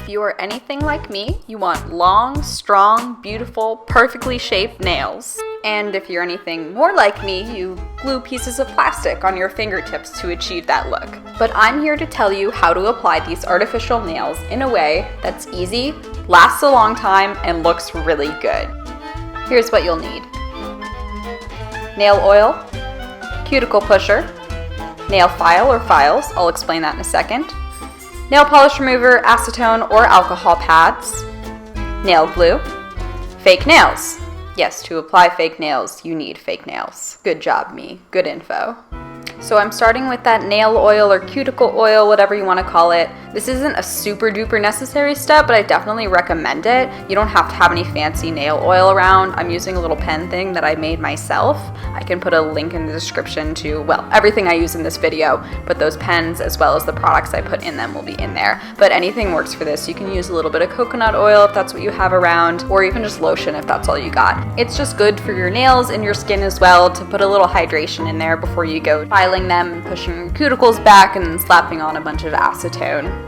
If you are anything like me, you want long, strong, beautiful, perfectly shaped nails. And if you're anything more like me, you glue pieces of plastic on your fingertips to achieve that look. But I'm here to tell you how to apply these artificial nails in a way that's easy, lasts a long time, and looks really good. Here's what you'll need. Nail oil, cuticle pusher, nail file or files, I'll explain that in a second, nail polish remover, acetone or alcohol pads, nail glue, fake nails. Yes, to apply fake nails, you need fake nails. Good job, me. Good info. So I'm starting with that nail oil or cuticle oil, whatever you want to call it. This isn't a super duper necessary step, but I definitely recommend it. You don't have to have any fancy nail oil around. I'm using a little pen thing that I made myself. I can put a link in the description to, well, everything I use in this video, but those pens as well as the products I put in them will be in there. But anything works for this. You can use a little bit of coconut oil if that's what you have around, or even just lotion if that's all you got. It's just good for your nails and your skin as well to put a little hydration in there before you go filing them and pushing your cuticles back and then slapping on a bunch of acetone.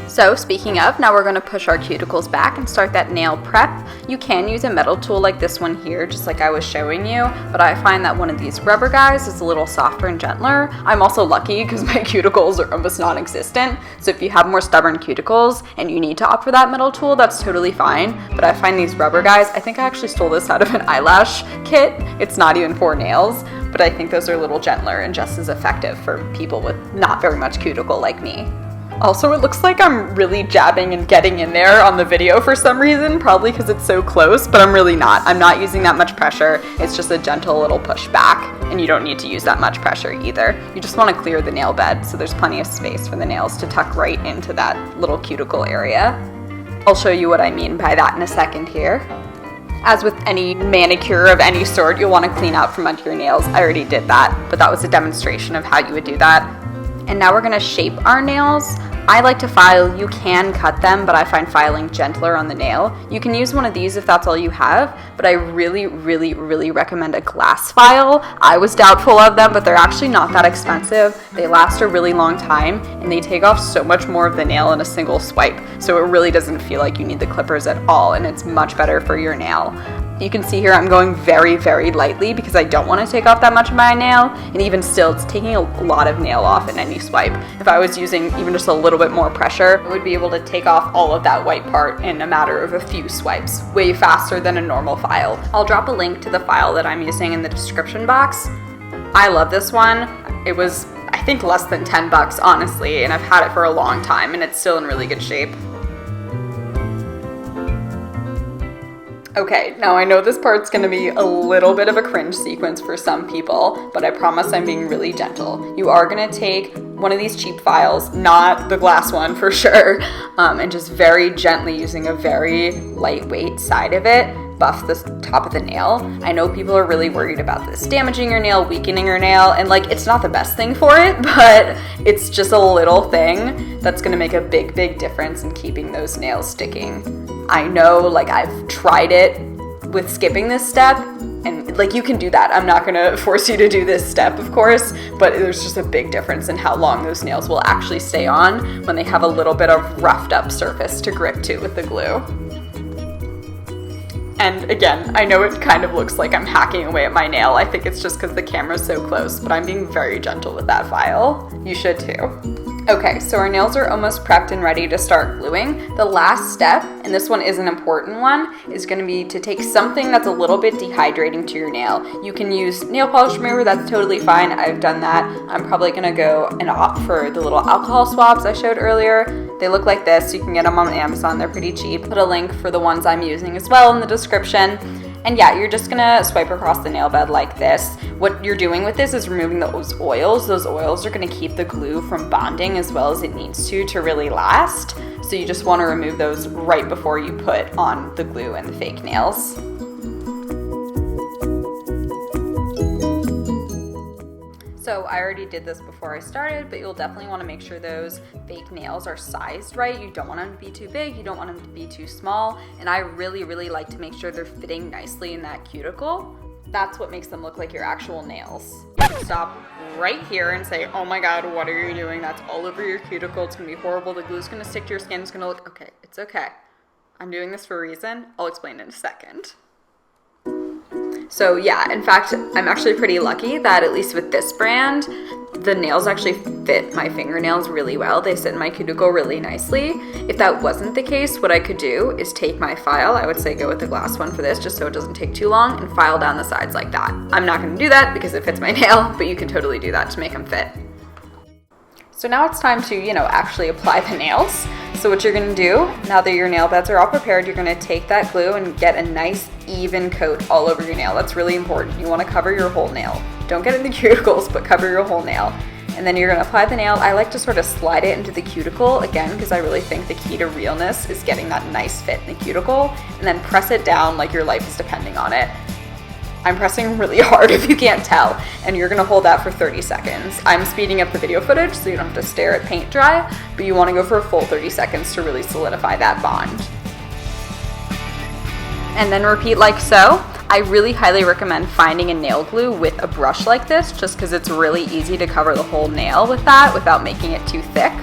So speaking of, now we're going to push our cuticles back and start that nail prep. You can use a metal tool like this one here, just like I was showing you, but I find that one of these rubber guys is a little softer and gentler. I'm also lucky because my cuticles are almost non-existent, so if you have more stubborn cuticles and you need to opt for that metal tool, that's totally fine, but I find these rubber guys, I think I actually stole this out of an eyelash kit. It's not even for nails, but I think those are a little gentler and just as effective for people with not very much cuticle like me. Also, it looks like I'm really jabbing and getting in there on the video for some reason, probably because it's so close, but I'm really not. I'm not using that much pressure. It's just a gentle little push back, and you don't need to use that much pressure either. You just want to clear the nail bed so there's plenty of space for the nails to tuck right into that little cuticle area. I'll show you what I mean by that in a second here. As with any manicure of any sort, you'll want to clean out from under your nails. I already did that, but that was a demonstration of how you would do that. And now we're going to shape our nails. I like to file. You can cut them, but I find filing gentler on the nail. You can use one of these if that's all you have, but I really, really, really recommend a glass file. I was doubtful of them, but they're actually not that expensive. They last a really long time, and they take off so much more of the nail in a single swipe, so it really doesn't feel like you need the clippers at all, and it's much better for your nail. You can see here I'm going very, very lightly because I don't want to take off that much of my nail, and even still, it's taking a lot of nail off in any swipe. If I was using even just a little bit more pressure, I would be able to take off all of that white part in a matter of a few swipes, way faster than a normal file. I'll drop a link to the file that I'm using in the description box. I love this one. It was, I think, less than 10 bucks, honestly, and I've had it for a long time, and it's still in really good shape. Okay, now I know this part's gonna be a little bit of a cringe sequence for some people, but I promise I'm being really gentle. You are gonna take one of these cheap files, not the glass one for sure, and just very gently using a very lightweight side of it, buff the top of the nail. I know people are really worried about this damaging your nail, weakening your nail, and like it's not the best thing for it, but it's just a little thing that's gonna make a big, big difference in keeping those nails sticking. I know, like, I've tried it with skipping this step, and like you can do that. I'm not gonna force you to do this step, of course, but there's just a big difference in how long those nails will actually stay on when they have a little bit of roughed up surface to grip to with the glue. And again, I know it kind of looks like I'm hacking away at my nail. I think it's just because the camera's so close, but I'm being very gentle with that file. You should too. Okay, so our nails are almost prepped and ready to start gluing. The last step, and this one is an important one, is going to be to take something that's a little bit dehydrating to your nail. You can use nail polish remover, that's totally fine. I've done that. I'm probably going to go and opt for the little alcohol swabs I showed earlier. They look like this. You can get them on Amazon. They're pretty cheap. Put a link for the ones I'm using as well in the description. And yeah, you're just gonna swipe across the nail bed like this. What you're doing with this is removing those oils. Those oils are gonna keep the glue from bonding as well as it needs to really last. So you just wanna remove those right before you put on the glue and the fake nails. So I already did this before I started, but you'll definitely want to make sure those fake nails are sized right. You don't want them to be too big, you don't want them to be too small, and I really, really like to make sure they're fitting nicely in that cuticle. That's what makes them look like your actual nails. You could stop right here and say, oh my god, what are you doing? That's all over your cuticle. It's gonna be horrible. The glue's gonna stick to your skin. It's gonna look, okay, it's okay. I'm doing this for a reason. I'll explain in a second. So yeah, in fact, I'm actually pretty lucky that at least with this brand, the nails actually fit my fingernails really well. They sit in my cuticle really nicely. If that wasn't the case, what I could do is take my file, I would say go with the glass one for this, just so it doesn't take too long, and file down the sides like that. I'm not gonna do that because it fits my nail, but you can totally do that to make them fit. So now it's time to, actually apply the nails. So what you're gonna do, now that your nail beds are all prepared, you're gonna take that glue and get a nice even coat all over your nail. That's really important. You wanna cover your whole nail. Don't get in the cuticles, but cover your whole nail. And then you're gonna apply the nail. I like to sort of slide it into the cuticle, again, because I really think the key to realness is getting that nice fit in the cuticle, and then press it down like your life is depending on it. I'm pressing really hard if you can't tell, and you're gonna hold that for 30 seconds. I'm speeding up the video footage so you don't have to stare at paint dry, but you wanna go for a full 30 seconds to really solidify that bond. And then repeat like so. I really highly recommend finding a nail glue with a brush like this, just because it's really easy to cover the whole nail with that without making it too thick.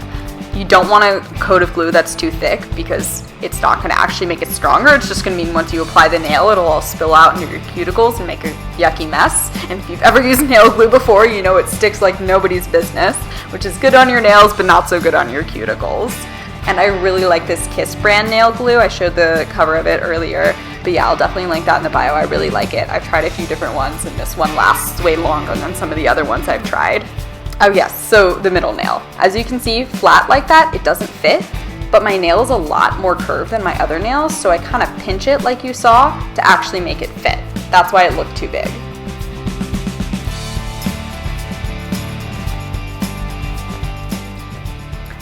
You don't want a coat of glue that's too thick because it's not going to actually make it stronger. It's just going to mean once you apply the nail, it'll all spill out into your cuticles and make a yucky mess. And if you've ever used nail glue before, you know it sticks like nobody's business, which is good on your nails but not so good on your cuticles. And I really like this Kiss brand nail glue. I showed the cover of it earlier, but yeah, I'll definitely link that in the bio. I really like it. I've tried a few different ones and this one lasts way longer than some of the other ones I've tried. Oh yes, so the middle nail. As you can see, flat like that, it doesn't fit, but my nail is a lot more curved than my other nails, so I kind of pinch it like you saw to actually make it fit. That's why it looked too big.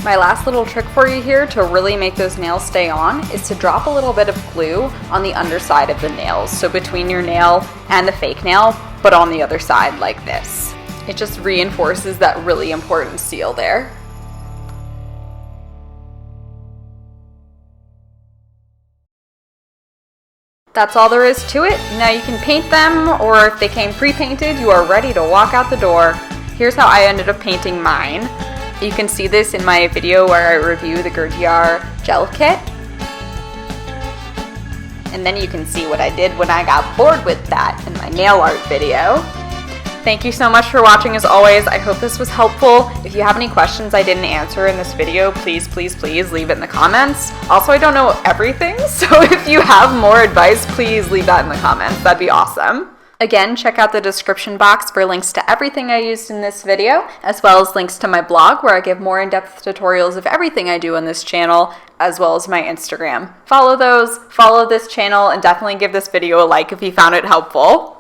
My last little trick for you here to really make those nails stay on is to drop a little bit of glue on the underside of the nails, so between your nail and the fake nail, but on the other side like this. It just reinforces that really important seal there. That's all there is to it. Now you can paint them, or if they came pre-painted, you are ready to walk out the door. Here's how I ended up painting mine. You can see this in my video where I review the Gurdyar gel kit. And then you can see what I did when I got bored with that in my nail art video. Thank you so much for watching as always. I hope this was helpful. If you have any questions I didn't answer in this video, please leave it in the comments. Also, I don't know everything, so if you have more advice, please leave that in the comments. That'd be awesome. Again, check out the description box for links to everything I used in this video, as well as links to my blog where I give more in-depth tutorials of everything I do on this channel, as well as my Instagram. Follow those, follow this channel, and definitely give this video a like if you found it helpful.